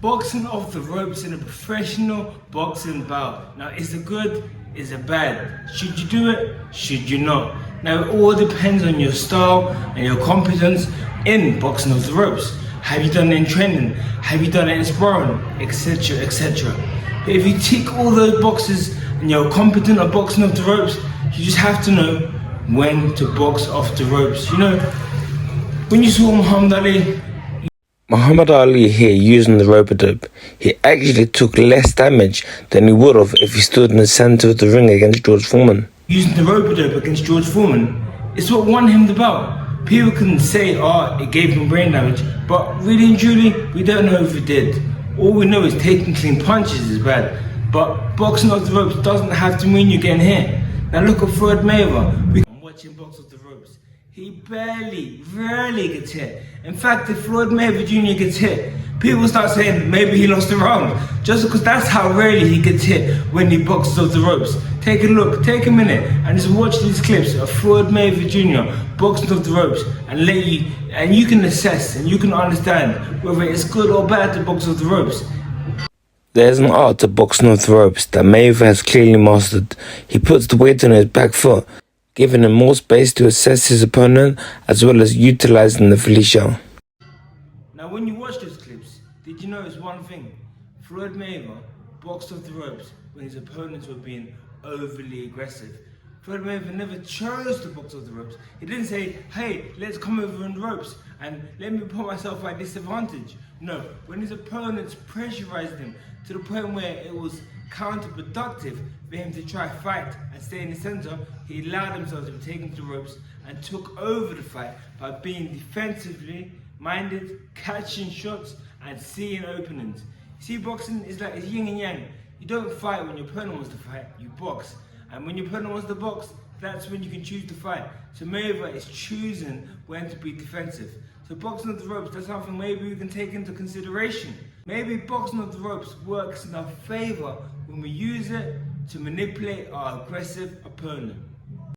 Boxing off the ropes in a professional boxing bout. Now, is it good? Is it bad? Should you do it? Should you not? Now, it all depends on your style and your competence in boxing off the ropes. Have you done it in training? Have you done it in sparring? Etc, etc. But if you tick all those boxes and you're competent at boxing off the ropes, you just have to know when to box off the ropes. You know, when you saw Muhammad Ali here using the rope-a-dope, he actually took less damage than he would have if he stood in the centre of the ring against George Foreman. Using the rope-a-dope against George Foreman, it's what won him the bout. People can say, it gave him brain damage, but really and truly, we don't know if it did. All we know is taking clean punches is bad, but boxing off the ropes doesn't have to mean you're getting hit. Now look at Floyd Mayweather. I'm watching box off the ropes. He rarely gets hit. In fact, if Floyd Mayweather Jr. gets hit, people start saying maybe he lost the round, just because that's how rarely he gets hit when he boxes off the ropes. Take a look, take a minute, and just watch these clips of Floyd Mayweather Jr. boxing off the ropes, and you can assess and you can understand whether it's good or bad to box off the ropes. There's an art to boxing off the ropes that Mayweather has clearly mastered. He puts the weight on his back foot, giving him more space to assess his opponent as well as utilising the Felicia. Now when you watch those clips, did you notice one thing? Floyd Mayweather boxed off the ropes when his opponents were being overly aggressive. Floyd Mayweather never chose to box off the ropes. He didn't say, hey, let's come over on the ropes and let me put myself at disadvantage. No, when his opponents pressurized him to the point where it was counterproductive for him to try fight and stay in the center, he allowed himself to be taken to the ropes and took over the fight by being defensively minded, catching shots and seeing openings. See, boxing is like it's yin and yang. You don't fight when your opponent wants to fight, you box. And when your opponent wants to box, that's when you can choose to fight. So Mayweather is choosing when to be defensive. So boxing off the ropes, that's something maybe we can take into consideration. Maybe boxing off the ropes works in our favor when we use it to manipulate our aggressive opponent.